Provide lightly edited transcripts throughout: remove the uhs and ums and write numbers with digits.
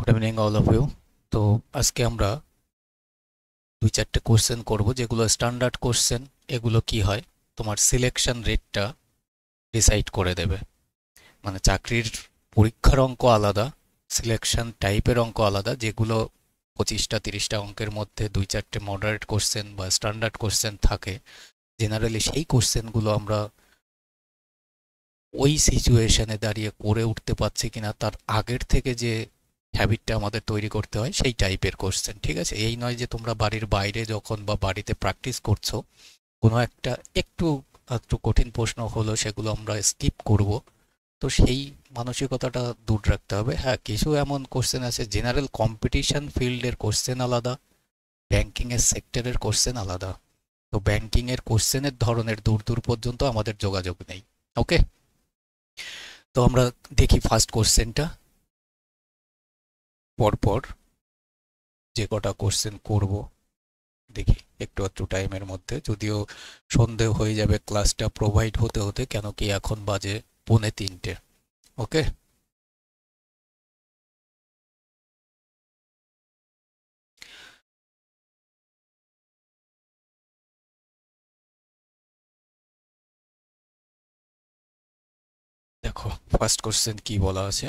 Good evening all of you. তো আজকে আমরা দুই চারটে কোশ্চেন করব যেগুলো স্ট্যান্ডার্ড কোশ্চেন। এগুলো কি হয়, তোমার সিলেকশন রেটটা ডিসাইড করে দেবে। মানে চাকরির পরীক্ষার অঙ্ক আলাদা, সিলেকশন টাইপের অঙ্ক আলাদা। যেগুলো 25টা 30টা অঙ্কের মধ্যে দুই চারটে মডারেট কোশ্চেন বা স্ট্যান্ডার্ড কোশ্চেন থাকে, জেনারেলি সেই কোশ্চেনগুলো আমরা ওই সিচুয়েশনে দাঁড়িয়ে করে উঠতে পারছি কিনা তার আগের থেকে যে হ্যাবিটটা আমাদের তৈরি করতে হয় সেই টাইপের কোশ্চেন। ঠিক আছে, এই নয় যে তোমরা বাড়ির বাইরে যখন বা বাড়িতে প্র্যাকটিস করছো কোনো একটা একটু একটু কঠিন প্রশ্ন হলো সেগুলো আমরা স্কিপ করব। তো সেই মানসিকতাটা দূর রাখতে হবে। হ্যাঁ, কিছু এমন কোশ্চেন আছে, জেনারেল কম্পিটিশন ফিল্ডের কোশ্চেন আলাদা, ব্যাংকিংয়ের সেক্টরের কোশ্চেন আলাদা। তো ব্যাংকিংয়ের কোশ্চেনের ধরনের দূর দূর পর্যন্ত আমাদের যোগাযোগ নেই। ওকে, তো আমরা দেখি ফার্স্ট কোশ্চেনটা। পরপর যে কটা কোশ্চেন করব দেখি একটু একটু টাইমের মধ্যে, যদিও সন্ধে হয়ে যাবে ক্লাসটা প্রোভাইড হতে হতে, কেন কি এখন বাজে 2:45। ওকে, দেখো ফার্স্ট কোশ্চেন কি বলা আছে।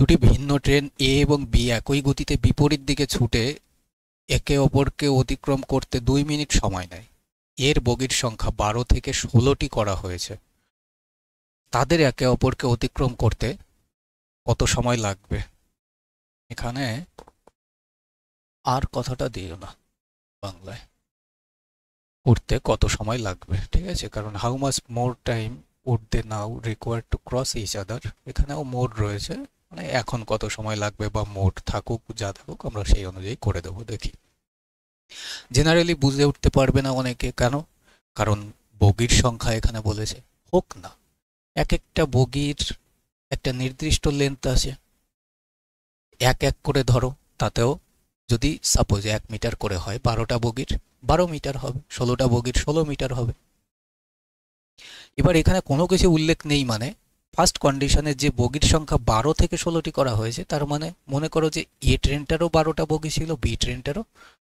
দুটি ভিন্ন ট্রেন এ এবং বি একই গতিতে বিপরীত দিকে ছুটে একে অপরকে অতিক্রম করতে 2 মিনিট সময় নেয়। এর বগির সংখ্যা 12 থেকে 16টি করা হয়েছে। তাদের একে অপরকে অতিক্রম করতে কত সময় লাগবে? এখানে আর কথাটা দিও না, বাংলায় উঠতে কত সময় লাগবে। ঠিক আছে, কারণ how much more time would they now require to cross each other, এখানেও মোর রয়েছে, মানে এখন কত সময় লাগবে বা মোট থাকুক যা থাকুক আমরা সেই অনুযায়ী করে দেবো। দেখি, জেনারেলি বুঝে উঠতে পারবে না অনেকে, কেন? কারণ বগির সংখ্যা এখানে বলেছে। হোক না, এক একটা বগির একটা নির্দিষ্ট লেন্থ আছে, এক এক করে ধরো, তাতেও যদি সাপোজ 1 মিটার করে হয়, 12টা বগির 12 মিটার হবে, 16টা বগির 16 মিটার হবে। এবার এখানে কোনো কিছু উল্লেখ নেই, মানে ফার্স্ট কন্ডিশনে যে বগির সংখ্যা 12 থেকে 16টি করা হয়েছে, তার মানে মনে করো যে এ ট্রেনটারও 12টা বগি ছিল, বি ট্রেনটারও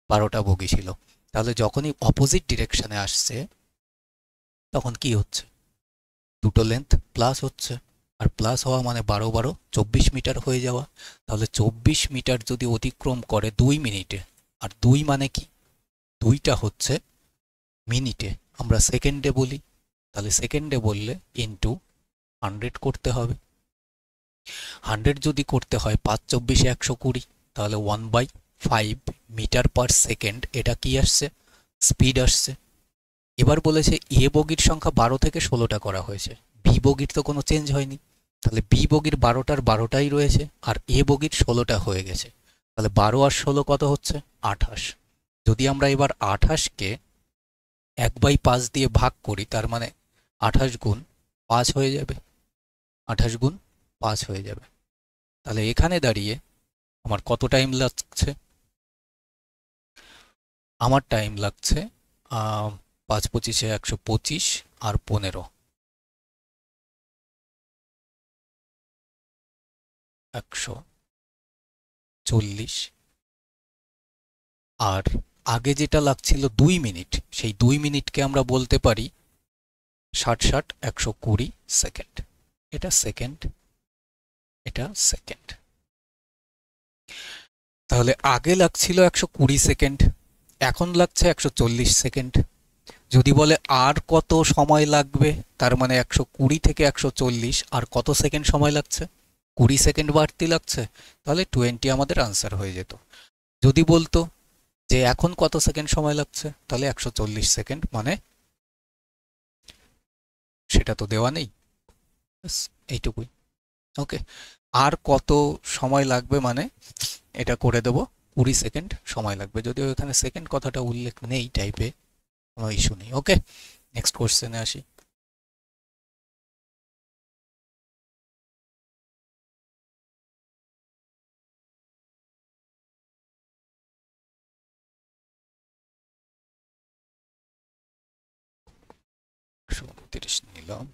12টা বগি ছিল। তাহলে যখনই অপোজিট ডিরেকশনে আসছে তখন কি হচ্ছে? দুটো লেন্থ প্লাস হচ্ছে, আর প্লাস হওয়া মানে 12 12 24 মিটার হয়ে যাওয়া। তাহলে 24 মিটার যদি অতিক্রম করে 2 মিনিটে, আর 2 মানে কি? দুইটা হচ্ছে মিনিটে, আমরা সেকেন্ডে বলি, তাহলে সেকেন্ডে বললে ইন্টু 100 করতে হবে। 100 যদি করতে হয় 5 × 24 = 120, তাহলে 1/5 মিটার পার সেকেন্ড এটা কি আসছে? স্পিড আসছে। এবার বলেছে এ বগির সংখ্যা 12 থেকে 16টা করা হয়েছে, বি বগির তো কোনো চেঞ্জ হয়নি, তাহলে বি বগির 12টার 12টাই রয়েছে, আর এ বগির 16টা হয়ে গেছে। তাহলে 12 আর 16 কত হচ্ছে? 28। যদি আমরা এবার 28কে 1/5 দিয়ে ভাগ করি, তার মানে 28 গুণ 5 হয়ে যাবে, 28 গুণ 5 হয়ে যাবে। তাহলে এখানে দাঁড়িয়ে আমার কত টাইম লাগছে? আমার টাইম লাগছে 5 × 25 = 125, আর 15 140। আর আগে যেটা লাগছিল 2 মিনিট, সেই 2 মিনিটকে আমরা বলতে পারি 60 60 120 সেকেন্ড। এটা সেকেন্ড, এটা সেকেন্ড। তাহলে আগে লাগছিল 120 সেকেন্ড, এখন লাগছে 140 সেকেন্ড। যদি বলে আর কত সময় লাগবে, তার মানে 120 থেকে 140 আর কত সেকেন্ড সময় লাগছে? 20 সেকেন্ড বাড়তি লাগছে, তাহলে 20 আমাদের আনসার হয়ে যেত। যদি বলতো যে এখন কত সেকেন্ড সময় লাগছে, তাহলে 140 সেকেন্ড, মানে সেটা তো দেওয়া নেই, এইটুকুই। ওকে, আর কত সময় লাগবে মানে এটা করে দেবো 20 সেকেন্ড সময় লাগবে, যদিও এখানে সেকেন্ড কথাটা উল্লেখ নেই টাইপে, কোনো ইস্যু নেই। ওকে, নেক্সট কোশ্চেনে আসি। 129 নিলাম।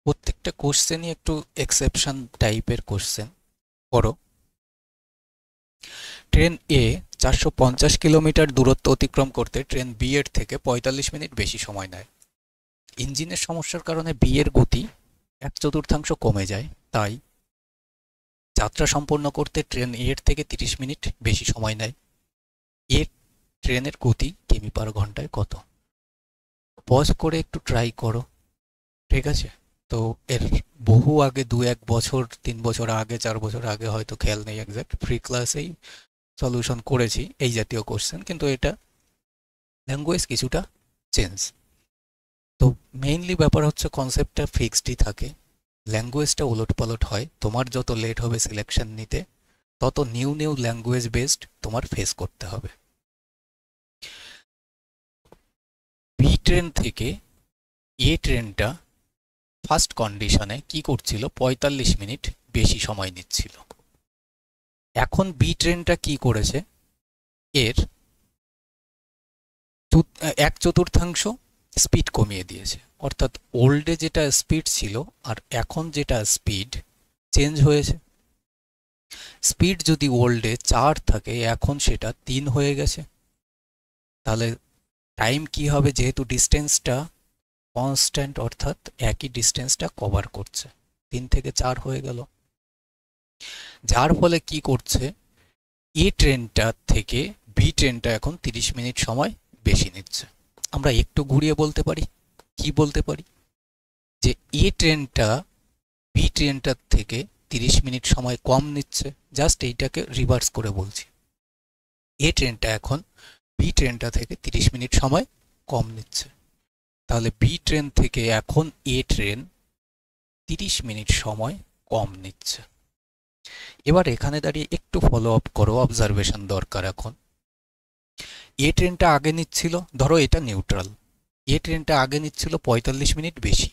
প্রত্যেকটা কোশ্চেনই একটু এক্সেপশন টাইপের কোশ্চেন। পড়ো। ট্রেন এ 450 কিলোমিটার দূরত্ব অতিক্রম করতে ট্রেন বি এর থেকে 45 মিনিট বেশি সময় নেয়। ইঞ্জিনের সমস্যার কারণে বি এর গতি 1/4 কমে যায়, তাই যাত্রা সম্পন্ন করতে ট্রেন এ এর থেকে 30 মিনিট বেশি সময় নেয়। এর ট্রেনের গতি কিমি পার ঘন্টায় কত? পজ করে একটু ট্রাই করো, ঠিক আছে? তো এর বহু আগে 2-1 বছর 3 বছর আগে 4 বছর আগে হয়তো খেয়াল নেই এক্সাক্ট, ফ্রি ক্লাসেই সলিউশন করেছি এই জাতীয় কোশ্চেন, কিন্তু এটা ল্যাঙ্গুয়েজ কিছুটা চেঞ্জ। তো মেইনলি ব্যাপার হচ্ছে কনসেপ্টটা ফিক্সডই থাকে, ল্যাঙ্গুয়েজটা ওলটপালট হয়। তোমার যত লেট হবে সিলেকশন নিতে, তত নিউ নিউ ল্যাঙ্গুয়েজ বেসড তোমার ফেস করতে হবে। বি ট্রেন থেকে এ ট্রেনটা ফার্স্ট কন্ডিশনে কি করছিল? 45 মিনিট বেশি সময় নিচ্ছিল। এখন বি ট্রেনটা কি করেছে? এর 1/4 স্পিড কমিয়ে দিয়েছে, অর্থাৎ ওল্ডে যেটা স্পিড ছিল আর এখন যেটা স্পিড চেঞ্জ হয়েছে। স্পিড যদি ওল্ডে 4 থাকে, এখন সেটা 3 হয়ে গেছে। তাহলে টাইম কি হবে? যেহেতু ডিস্টেন্সটা কনস্ট্যান্ট, অর্থাৎ একই ডিস্টেন্সটা কভার করছে, 3 থেকে 4 হয়ে গেল। যার ফলে কি করছে? এ ট্রেনটা থেকে বি ট্রেনটা এখন 30 মিনিট সময় বেশি নিচ্ছে। আমরা একটু ঘুরিয়ে বলতে পারি, কি বলতে পারি? যে এ ট্রেনটা বি ট্রেনটার থেকে 30 মিনিট সময় কম নিচ্ছে। জাস্ট এইটাকে রিভার্স করে বলছি, এ ট্রেনটা এখন বি ট্রেনটা থেকে 30 মিনিট সময় কম নিচ্ছে। তাহলে বি ট্রেন থেকে এখন এ ট্রেন 30 মিনিট সময় কম নিচ্ছে। এবার এখানে দাঁড়িয়ে একটু ফলো আপ করো, অবজারভেশন দরকার। এখন এ ট্রেনটা আগে নিচ্ছিল, ধরো এটা নিউট্রাল, এ ট্রেনটা আগে নিচ্ছিল 45 মিনিট বেশি,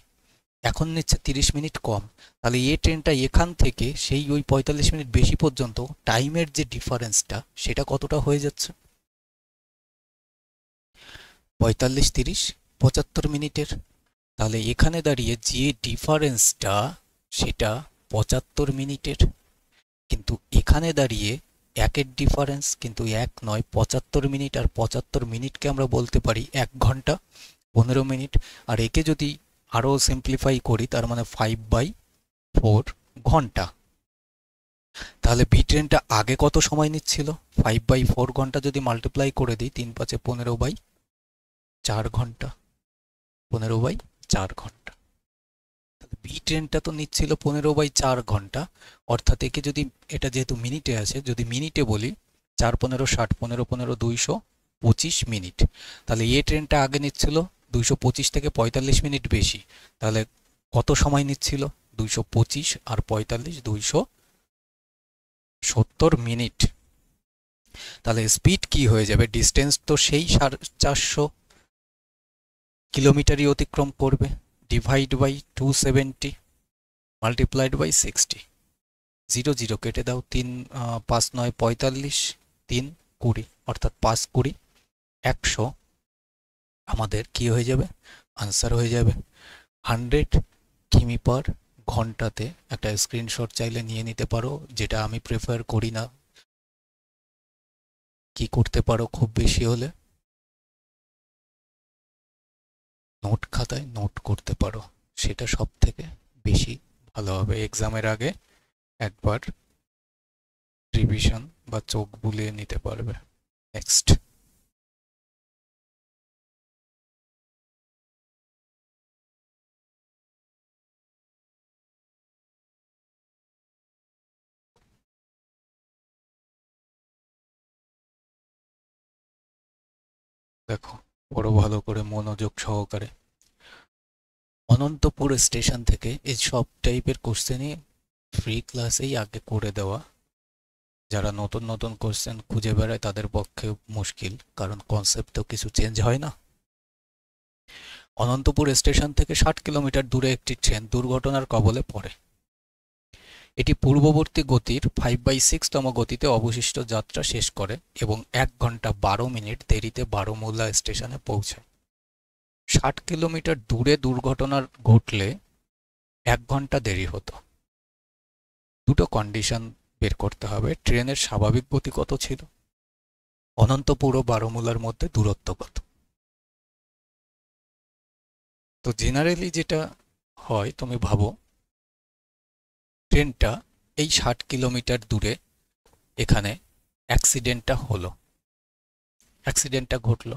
এখন নিচ্ছে 30 মিনিট কম। তাহলে এ ট্রেনটা এখান থেকে সেই ওই 45 মিনিট বেশি পর্যন্ত টাইমের যে ডিফারেন্সটা, সেটা কতটা হয়ে যাচ্ছে? 45, 30, 75 মিনিটের। তাহলে এখানে দাঁড়িয়ে যে ডিফারেন্সটা সেটা 75 মিনিটের। কিন্তু এখানে দাঁড়িয়ে একের ডিফারেন্স কিন্তু এক নয়, 75 মিনিট। আর 75 মিনিটকে আমরা বলতে পারি 1 ঘন্টা 15 মিনিট। আর একে যদি আরও সিম্পলিফাই করি, তার মানে 5/4 ঘন্টা। তাহলে বি ট্রেনটা আগে কত সময় নিচ্ছিল? 5/4 ঘন্টা যদি মাল্টিপ্লাই করে দিই, 3 5 15/4 ঘন্টা, 15/4 ঘন্টা। বি ট্রেনটা তো নিচ্ছিল 15/4 ঘন্টা, অর্থাৎ একে যদি, এটা যেহেতু মিনিটে আছে, যদি মিনিটে বলি 4 15 60, 15 15 225 মিনিট। তাহলে এ ট্রেনটা আগে নিচ্ছিল 225 থেকে 45 মিনিট বেশি। তাহলে কত সময় নিচ্ছিল? 225 আর 45, 270 মিনিট। তাহলে স্পিড কি হয়ে যাবে? ডিস্টেন্স তো সেই 450 কিলোমিটারই অতিক্রম করবে, ডিভাইড বাই 270 মাল্টিপ্লাইড বাই 60। 0 0 কেটে দাও, 3 5 9 45, 3 20, অর্থাৎ 5 20 100 আমাদের কি হয়ে যাবে? আনসার হয়ে যাবে 100 কিমি পার ঘন্টাতে। একটা স্ক্রিনশট চাইলে নিয়ে নিতে পারো, যেটা আমি প্রেফার করি না। কি করতে পারো খুব বেশি হলে? নোট খাতায় নোট করতে পারো, সেটা সব থেকে বেশি ভালো হবে। এক্সামের আগে একবার রিভিশন বা চোখ বুলিয়ে নিতে পারবে। নেক্সট। দেখো, বড় ভালো করে মনোযোগ সহকারে। অনন্তপুর স্টেশন থেকে এই সব টাইপের কোশ্চেনই ফ্রি ক্লাসেই আগে করে দেওয়া। যারা নতুন নতুন কোশ্চেন খুঁজে বেড়ায় তাদের পক্ষে মুশকিল, কারণ কনসেপ্ট তো কিছু চেঞ্জ হয় না। অনন্তপুর স্টেশন থেকে 60 কিলোমিটার দূরে একটি ট্রেন দুর্ঘটনার কবলে পড়ে। এটি পূর্ববর্তী গতির 5/6 গতিতে অবশিষ্ট যাত্রা শেষ করে এবং 1 ঘন্টা 12 মিনিট দেরিতে বারোমুলা স্টেশনে পৌঁছায়। 60 কিলোমিটার দূরে দুর্ঘটনা ঘটলে 1 ঘন্টা দেরি হতো। দুটো কন্ডিশন বের করতে হবে। ট্রেনের স্বাভাবিক গতি কত ছিল, অনন্তপুর ও বারমুলার মধ্যে দূরত্ব কত। তো জেনারেলি যেটা হয়, তুমি ভাবো ট্রেনটা এই 60 কিলোমিটার দূরে এখানে অ্যাক্সিডেন্টটা ঘটলো।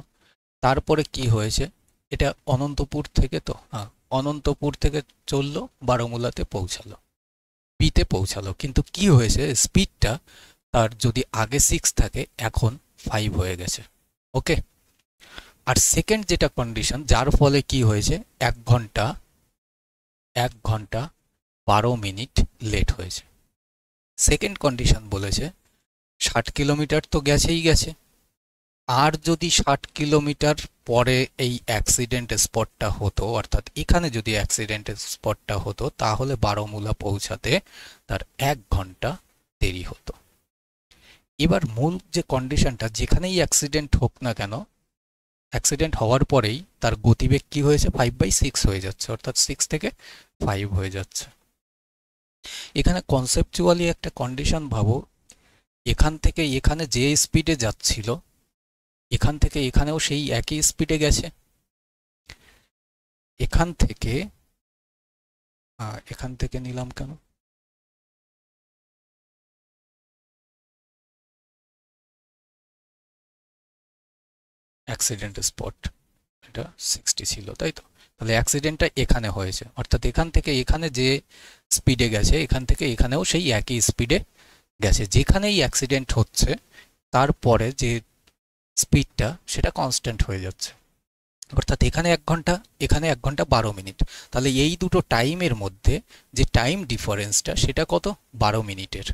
তারপরে কি হয়েছে, এটা অনন্তপুর থেকে, তো হ্যাঁ, অনন্তপুর থেকে চললো, বারমুলাতে পৌঁছালো, বিতে পৌঁছালো। কিন্তু কি হয়েছে, স্পিডটা তার যদি আগে 6 থাকে এখন 5 হয়ে গেছে। ওকে। আর সেকেন্ড যেটা কন্ডিশন, যার ফলে কি হয়েছে, 1 ঘন্টা 12 মিনিট লেট হয়েছে। সেকেন্ড কন্ডিশন বলেছে 60 কিলোমিটার তো গেছেই গেছে, আর যদি 60 কিলোমিটার পরে এই অ্যাক্সিডেন্ট স্পটটা হতো, অর্থাৎ এখানে যদি অ্যাক্সিডেন্ট স্পটটা হতো, তাহলে বারমুলা পৌঁছাতে তার 1 ঘন্টা দেরি হতো। এবার মূল যে কন্ডিশনটা, যেখানেই অ্যাক্সিডেন্ট হোক না কেন, অ্যাক্সিডেন্ট হওয়ার পরেই তার গতিবেগ কি হয়েছে, 5/6 হয়ে যাচ্ছে, অর্থাৎ 6 থেকে 5 হয়ে যাচ্ছে। এখানে কনসেপচুয়ালি একটা কন্ডিশন ভাবো, এখান থেকে এখানে যে স্পিডে যাচ্ছিল, এখান থেকে এখানেও সেই একই স্পিডে গেছে। এখান থেকে নিলাম কেন, অ্যাক্সিডেন্ট স্পট এটা 60 ছিল, তাই তো? তাহলে অ্যাক্সিডেন্টটা এখানে হয়েছে, অর্থাৎ এখান থেকে এখানে যে স্পিডে গেছে, এখান থেকে এখানেও সেই একই স্পিডে গেছে। যেখানেই অ্যাক্সিডেন্ট হচ্ছে তারপরে যে স্পিডটা সেটা কনস্ট্যান্ট হয়ে যাচ্ছে, অর্থাৎ এখানে 1 ঘন্টা, এখানে 1 ঘন্টা 12 মিনিট। তাহলে এই দুটো টাইমের মধ্যে যে টাইম ডিফারেন্সটা সেটা কত, 12 মিনিটের।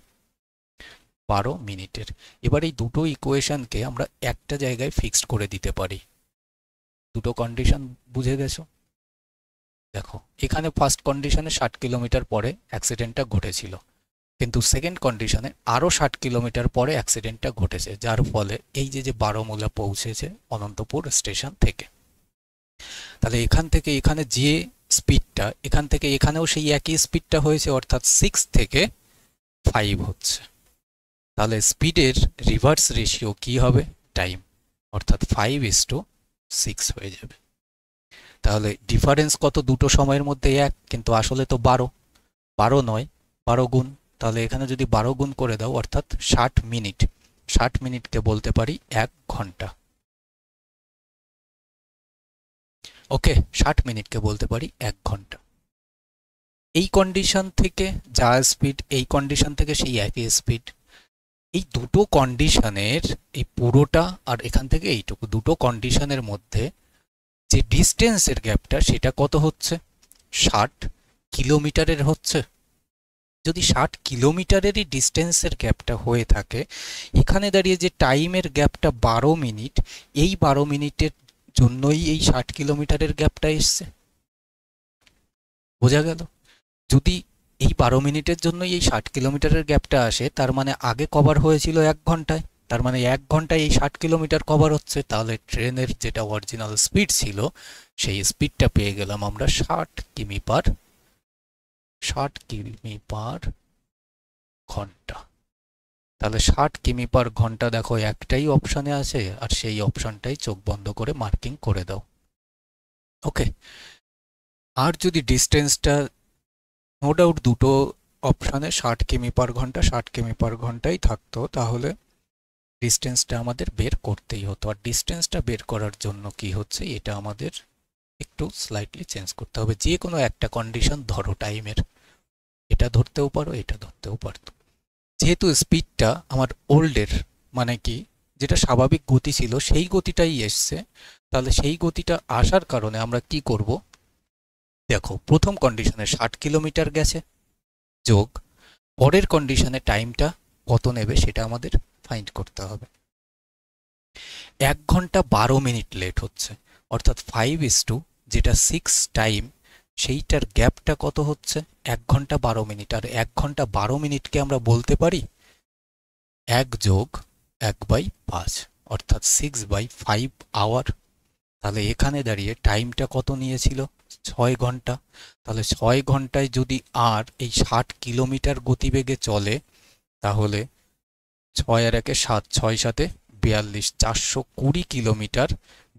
12 মিনিটের। এবার এই দুটো ইকুয়েশনকে আমরা একটা জায়গায় ফিক্সড করে দিতে পারি। দুটো কন্ডিশন বুঝে গেছো? দেখো, এখানে ফার্স্ট কন্ডিশনে 60 কিলোমিটার পরে অ্যাক্সিডেন্টটা ঘটেছিল, কিন্তু সেকেন্ড কন্ডিশনে আরও 60 কিলোমিটার পরে অ্যাক্সিডেন্টটা ঘটেছে, যার ফলে এই যে বারমুলা পৌঁছেছে অনন্তপুর স্টেশন থেকে। তাহলে এখান থেকে এখানে যে স্পিডটা, এখান থেকে এখানেও সেই একই স্পিডটা হয়েছে, অর্থাৎ 6 থেকে 5 হচ্ছে। তাহলে স্পিডের রিভার্স রেশিও কি হবে, টাইম, অর্থাৎ 5:6 হয়ে যাবে। তাহলে ডিফারেন্স কত দুটো সময়ের মধ্যে, এক, কিন্তু আসলে তো 12 নয়, 12 গুণ। তাহলে এখানে যদি 12 গুণ করে দাও, অর্থাৎ 60 মিনিট, 60 মিনিটকে বলতে পারি 1 ঘন্টা। ওকে, 60 মিনিটকে বলতে পারি 1 ঘন্টা। এই কন্ডিশন থেকে যা স্পিড, এই কন্ডিশন থেকে সেই একই স্পিড। এই দুটো কন্ডিশনের, এই পুরোটা আর এখান থেকে এইটুকু, দুটো কন্ডিশনের মধ্যে যে ডিস্টেন্সের গ্যাপটা সেটা কত হচ্ছে, 60 কিলোমিটারের হচ্ছে। যদি 60 কিলোমিটারেরই ডিস্টেন্সের গ্যাপটা হয়ে থাকে, এখানে দাঁড়িয়ে যে টাইমের গ্যাপটা 12 মিনিট, এই 12 মিনিটের জন্যই এই 60 কিলোমিটারের গ্যাপটা এসছে। বোঝা গেল? যদি এই 12 মিনিটের জন্যই এই 60 কিলোমিটারের গ্যাপটা আসে, তার মানে আগে কভার হয়েছিল 1 ঘন্টায়, তার মানে 1 ঘন্টায় এই 60 কিলোমিটার কভার হচ্ছে। তাহলে ট্রেনের যেটা অরিজিনাল স্পিড ছিল, সেই স্পিডটা পেয়ে গেলাম আমরা 60 কিমি পার ঘন্টা। তাহলে 60 কিমি পার ঘন্টা, দেখো একটাই অপশানে আছে, আর সেই অপশানটাই চোখ বন্ধ করে মার্কিং করে দাও। ওকে। আর যদি ডিস্টেন্সটা, নো ডাউট দুটো অপশানে 60 কিমি পার ঘন্টা 60 কিমি পার ঘন্টাই থাকতো, তাহলে ডিস্টেন্সটা আমাদের বের করতেই হতো। আর ডিস্টেন্সটা বের করার জন্য কি হচ্ছে, এটা আমাদের একটু স্লাইটলি চেঞ্জ করতে হবে। যে কোনো একটা কন্ডিশন ধরো টাইমের, এটা ধরতেও পারো, এটা ধরতেও পারতো। যেহেতু স্পিডটা আমার ওল্ডের, মানে কি, যেটা স্বাভাবিক গতি ছিল সেই গতিটাই এসছে, তাহলে সেই গতিটা আসার কারণে আমরা কি করব, দেখো প্রথম কন্ডিশনে 60 কিলোমিটার গেছে, যোগ পরের কন্ডিশনে টাইমটা কত নেবে সেটা আমাদের ফাইন্ড করতে হবে। 1 ঘন্টা 12 মিনিট লেট হচ্ছে, অর্থাৎ 5:, যেটা 6 টাইম, সেইটার গ্যাপটা কত হচ্ছে, 1 ঘন্টা 12 মিনিট। আর 1 ঘন্টা 12 মিনিটকে আমরা বলতে পারি 1 যোগ 1/5, অর্থাৎ 6/5 আওয়ার। তাহলে এখানে দাঁড়িয়ে টাইমটা কত নিয়েছিল? 6 ঘন্টা। তাহলে 6 ঘন্টায় যদি আর এই 60 কিলোমিটার গতিবেগে চলে, তাহলে 6 আর 1 7, 6 7 42, 420 কিলোমিটার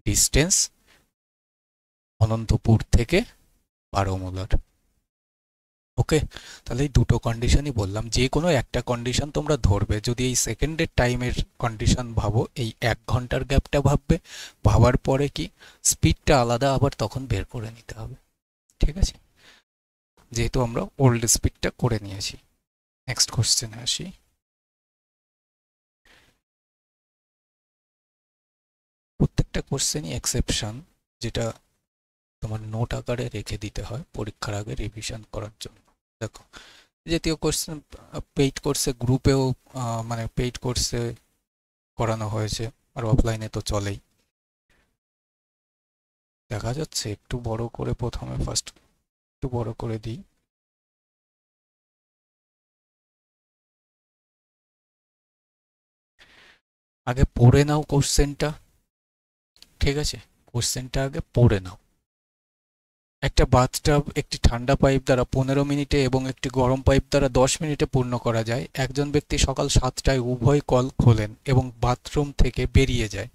ডিস্টেন্স অনন্তপুর থেকে বারোমুলার। ওকে, তাহলে এই দুটো কন্ডিশনই বললাম, যে কোনো একটা কন্ডিশন তোমরা ধরবে। যদি এই সেকেন্ডের টাইমের কন্ডিশন ভাবো, এই 1 ঘন্টার গ্যাপটা ভাববে, ভাবার পরে কি স্পিডটা আলাদা আবার তখন বের করে নিতে হবে। ঠিক আছে, যেহেতু আমরা ওল্ড স্পিডটা করে নিয়েছি। নেক্সট কোশ্চেনে আসি। প্রত্যেকটা কোশ্চেনই এক্সেপশন, যেটা তোমার নোট আকারে রেখে দিতে হয় পরীক্ষার আগে রিভিশন করার জন্য। দেখো, জাতীয় কোশ্চেন পেইড কোর্সে গ্রুপেও মানে পেইড কোর্সে করানো হয়েছে, আর অফলাইনে তো চলেই। দেখা যাচ্ছে একটু বড় করে, প্রথমে ফার্স্ট একটু বড় করে দিই। আগে পড়ে নাও কোশ্চেনটা, ঠিক আছে? কোশ্চেনটা আগে পড়ে নাও। একটা বাথটাব একটি ঠান্ডা পাইপ দ্বারা 15 মিনিটে এবং একটি গরম পাইপ দ্বারা 10 মিনিটে পূর্ণ করা যায়। একজন ব্যক্তি সকাল 7টায় উভয় কল খোলেন এবং বাথরুম থেকে বেরিয়ে যায়।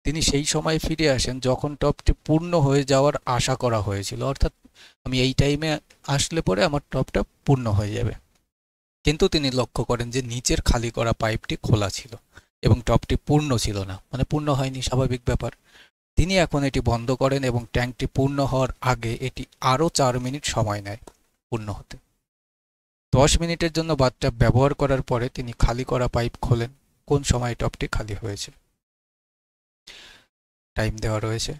তিনি সেই সময় ফিরে আসেন যখন টবটি পূর্ণ হয়ে যাওয়ার আশা করা হয়েছিল। অর্থাৎ আমি এই টাইমে আসলে পরে আমার টবটা পূর্ণ হয়ে যাবে, কিন্তু তিনি লক্ষ্য করেন যে নিচের খালি করা পাইপটি খোলা ছিল এবং টবটি পূর্ণ ছিল না, মানে পূর্ণ হয়নি, স্বাভাবিক ব্যাপার। তিনি এখন এটি বন্ধ করেন এবং ট্যাঙ্কটি পূর্ণ হওয়ার আগে এটি আরও 4 মিনিট সময় নেয় পূর্ণ হতে। 10 মিনিটের জন্য বাথটাব ব্যবহার করার পরে তিনি খালি করা পাইপ খোলেন। কোন সময় টবটি খালি হয়েছে? টাইম দেওয়া রয়েছে।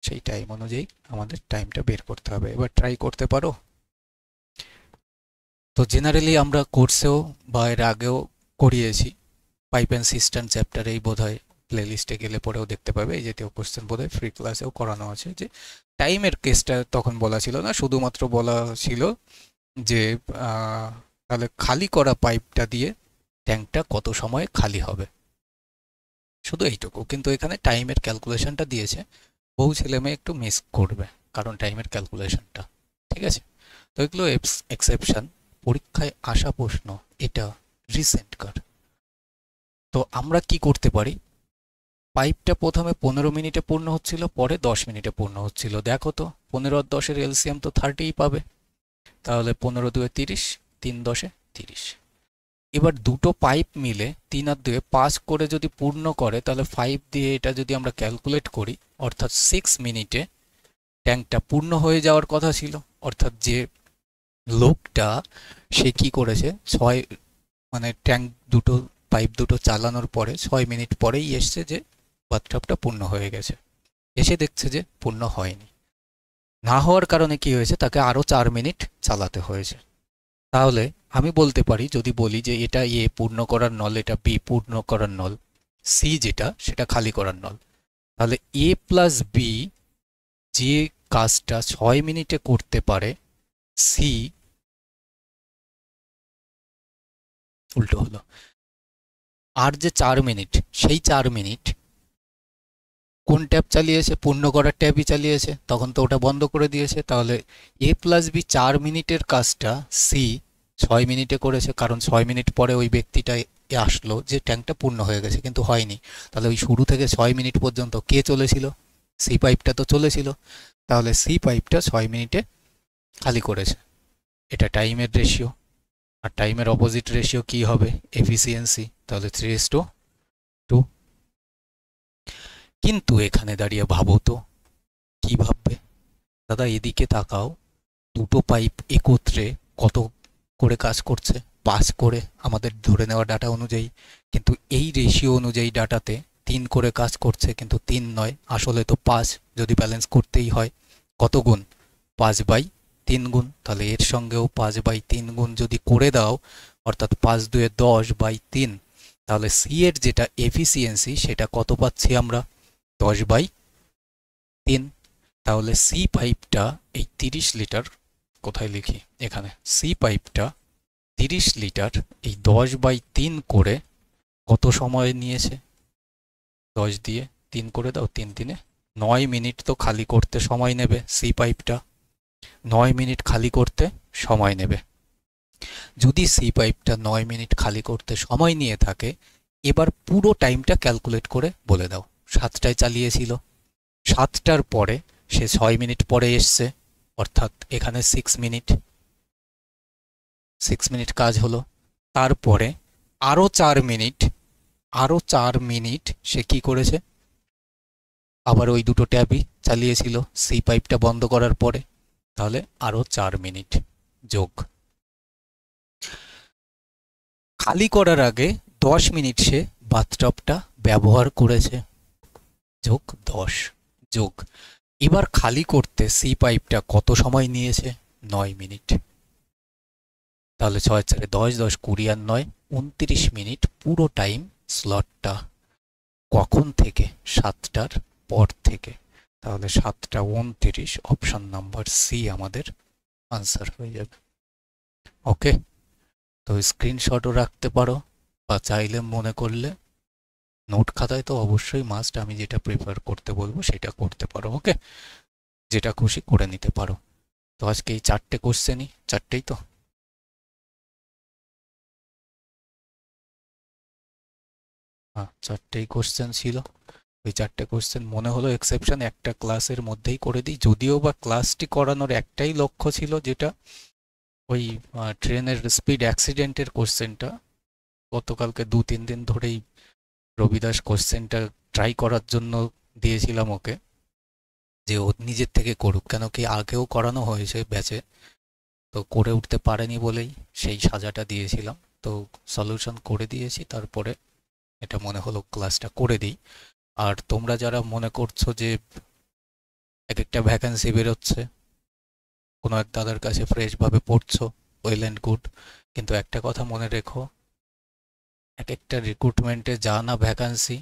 সেই টাইম অনুযায়ী আমাদের টাইমটা বের করতে হবে। এবার ট্রাই করতে পারো? তো জেনারেলি আমরা কোর্সেও বা এর আগেও করিয়েছি, পাইপ অ্যান্ড সিস্টেম চ্যাপ্টারেই বোধহয়, প্লেলিস্টে গেলে পরেও দেখতে পাবে এই জাতীয় কোশ্চেন বোধহয় ফ্রি ক্লাসেও করানো আছে। যে টাইমের কেসটা তখন বলা ছিল না, শুধুমাত্র বলা ছিল যে তাহলে খালি করা পাইপটা দিয়ে ট্যাঙ্কটা কত সময়ে খালি হবে, শুধু এইটুকু। কিন্তু এখানে টাইমের ক্যালকুলেশনটা দিয়েছে, বহু ছেলে মেয়ে একটু মিস করবে কারণ টাইমের ক্যালকুলেশনটা। ঠিক আছে, তো এগুলো এক্সেপশন, পরীক্ষায় আসা প্রশ্ন এটা রিসেন্টকার। তো আমরা কি করতে পারি? পাইপটা প্রথমে 15 মিনিটে পূর্ণ হচ্ছিল, পরে 10 মিনিটে পূর্ণ হচ্ছিল। দেখো তো, 15 আর 10-এর এলসিএম তো 30ই পাবে, তাহলে 15 দুয়ে 30, 3 10-এ 30। এবার দুটো পাইপ মিলে 3 আর 2-এ 5 করে যদি পূর্ণ করে, তাহলে 5 দিয়ে এটা যদি আমরা ক্যালকুলেট করি, অর্থাৎ 6 মিনিটে ট্যাঙ্কটা পূর্ণ হয়ে যাওয়ার কথা ছিল। অর্থাৎ যে লোকটা সে কি করেছে, 6 মানে ট্যাঙ্ক দুটো পাইপ দুটো চালানোর পরে 6 মিনিট পরেই এসছে যে বাথটাবটা পূর্ণ হয়ে গেছে, এসে দেখছে যে পূর্ণ হয়নি। না হওয়ার কারণে কি হয়েছে, তাকে আরও 4 মিনিট চালাতে হয়েছে। তাহলে আমি বলতে পারি, যদি বলি যে এটা এ পূর্ণ করার নল, এটা বি পূর্ণ করার নল, সি যেটা সেটা খালি করার নল, তাহলে এ প্লাস বি যে কাজটা 6 মিনিটে করতে পারে, সি উল্টো হলো, আর যে 4 মিনিট, সেই 4 মিনিট কোন ট্যাব চালিয়েছে? পূর্ণ করার ট্যাবই চালিয়েছে, তখন তো ওটা বন্ধ করে দিয়েছে। তাহলে এ প্লাস বি 4 মিনিটের কাজটা সি 6 মিনিটে করেছে, কারণ 6 মিনিট পরে ওই ব্যক্তিটা আসলো যে ট্যাঙ্কটা পূর্ণ হয়ে গেছে, কিন্তু হয়নি। তাহলে ওই শুরু থেকে 6 মিনিট পর্যন্ত কে চলেছিল? সি পাইপটা তো চলেছিল। তাহলে সি পাইপটা 6 মিনিটে খালি করেছে। এটা টাইমের রেশিও, আর টাইমের অপোজিট রেশিও কি হবে? এফিসিয়েন্সি। তাহলে 3:2। কিন্তু এখানে দাঁড়িয়ে ভাবো তো, কি ভাববে? দাদা এদিকে তাকাও, দুটো পাইপ একত্রে কত করে কাজ করছে? 5 করে, আমাদের ধরে নেওয়া ডাটা অনুযায়ী। কিন্তু এই রেশিও অনুযায়ী ডাটাতে 3 করে কাজ করছে, কিন্তু 3 নয়, আসলে তো 5। যদি ব্যালেন্স করতেই হয় কত গুণ? 5/3 গুণ। তাহলে এর সঙ্গেও 5/3 গুণ যদি করে দাও, অর্থাৎ 5 2 10/3, তাহলে সি এর যেটা এফিসিয়েন্সি সেটা কত পাচ্ছি আমরা? 10/3। তাহলে সি পাইপটা এই 30 লিটার, কোথায় লিখি? এখানে। সি পাইপটা 30 লিটার এই 10/3 করে কত সময় নিয়েছে? 10 দিয়ে 3 করে দাও, 3 দিনে 9 মিনিট তো খালি করতে সময় নেবে। সি পাইপটা 9 মিনিট খালি করতে সময় নেবে। যদি সি পাইপটা 9 মিনিট খালি করতে সময় নিয়ে থাকে, এবার পুরো টাইমটা ক্যালকুলেট করে বলে দাও। 7টায় চালিয়েছিল, 7টার পরে সে 6 মিনিট পরে এসছে, অর্থাৎ এখানে 6 মিনিট কাজ হলো। তারপরে আরও 4 মিনিট সে কি করেছে? আবার ওই দুটো ট্যাপই চালিয়েছিল সি পাইপটা বন্ধ করার পরে, তাহলে আরও 4 মিনিট যোগ। খালি করার আগে 10 মিনিট সে বাথটবটা ব্যবহার করেছে, যোগ 10 যোগ। এবার খালি করতে সি পাইপটা কত সময় নিয়েছে? 9 মিনিট। তাহলে 6 4 10, 10 20 আর 9 29 মিনিট পুরো টাইম স্লটটা। কখন থেকে? 7টার পর থেকে। তাহলে 7টা 29, অপশন নাম্বার সি আমাদের আনসার হয়ে যাবে। ওকে, তো স্ক্রিনশটও রাখতে পারো, বা চাইলে মনে করলে নোট খাতায় তো অবশ্যই মাস্ট, আমি যেটা প্রিফার করতে বলবো সেটা করতে পারো। ওকে, যেটা খুশি করে নিতে পারো। তো আজকে এই 4টে কোশ্চেনই, 4টেই তো। হ্যাঁ, 4টেই কোশ্চেন ছিল। ওই 4টে কোশ্চেন মনে হলো এক্সেপশন একটা ক্লাসের মধ্যেই করে দিই, যদিও বা ক্লাসটি করানোর একটাই লক্ষ্য ছিল, যেটা ওই ট্রেনের স্পিড অ্যাক্সিডেন্টের কোশ্চেনটা গতকালকে 2-3 দিন ধরেই রবিদাস কোশ্চেনটা ট্রাই করার জন্য দিয়েছিলাম ওকে, যে ও নিজের থেকে করুক, কেন কি আগেও করানো হয়েছে ব্যাচে, তো করে উঠতে পারেনি বলেই সেই সাজাটা দিয়েছিলাম। তো সলিউশন করে দিয়েছি, তারপরে এটা মনে হলো ক্লাসটা করে দিই। আর তোমরা যারা মনে করছো যে এক একটা ভ্যাকেন্সি বেরোচ্ছে, কোনো এক দাদার কাছে ফ্রেশভাবে পড়ছো, ওয়েল অ্যান্ড গুড, কিন্তু একটা কথা মনে রেখো, এক একটা রিক্রুটমেন্টে যা না ভ্যাকান্সি,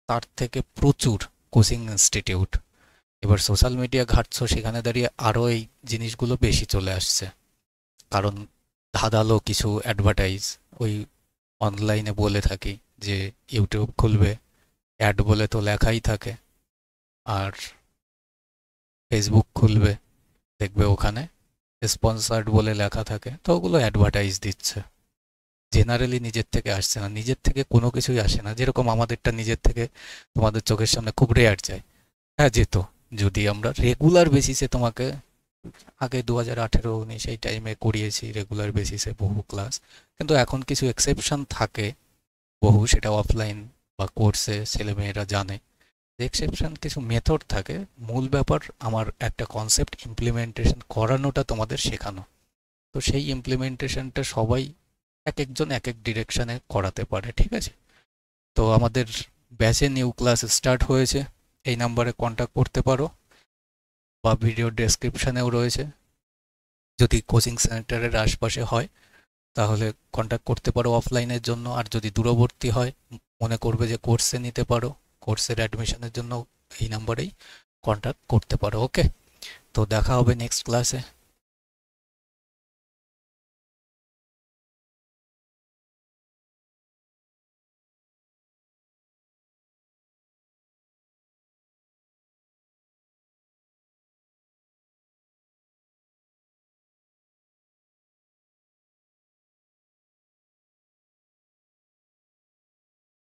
তার থেকে প্রচুর কোচিং ইনস্টিটিউট। এবার সোশ্যাল মিডিয়া ঘাঁটছো, সেখানে দাঁড়িয়ে আরও এই জিনিসগুলো বেশি চলে আসছে, কারণ ধাঁধালো কিছু অ্যাডভার্টাইজ ওই অনলাইনে বলে থাকি, যে ইউটিউব খুলবে, অ্যাড বলে তো লেখাই থাকে, আর ফেসবুক খুলবে, দেখবে ওখানে স্পন্সার্ড বলে লেখা থাকে, তো ওগুলো অ্যাডভার্টাইজ দিচ্ছে। জেনারেলি নিজের থেকে আসছে না, নিজের থেকে কোনো কিছুই আসে না। যেরকম আমাদেরটা নিজের থেকে তোমাদের চোখের সামনে খুব রেয়ার যায়। হ্যাঁ, যেত যদি আমরা রেগুলার বেসিসে তোমাকে আগে 2018-19 সেই টাইমে করিয়েছি রেগুলার বেসিসে বহু ক্লাস, কিন্তু এখন কিছু এক্সেপশন থাকে বহু, সেটা অফলাইন বা কোর্সে ছেলেমেয়েরা জানে। এক্সেপশন কিছু মেথড থাকে, মূল ব্যাপার আমার একটা কনসেপ্ট ইমপ্লিমেন্টেশন করানোটা তোমাদের শেখানো। তো সেই ইমপ্লিমেন্টেশনটা সবাই এক একজন এক এক ডিরেকশনে করাতে পারে, ঠিক আছে? তো আমাদের ব্যাচে নিউ ক্লাস স্টার্ট হয়েছে, এই নাম্বারে কন্ট্যাক্ট করতে পারো, বা ভিডিও ডেসক্রিপশানেও রয়েছে। যদি কোচিং সেন্টারের আশপাশে হয় তাহলে কন্ট্যাক্ট করতে পারো অফলাইনের জন্য, আর যদি দূরবর্তী হয়, মনে করবে যে কোর্সে নিতে পারো, কোর্সের অ্যাডমিশনের জন্য এই নাম্বারেই কন্ট্যাক্ট করতে পারো। ওকে, তো দেখা হবে নেক্সট ক্লাসে।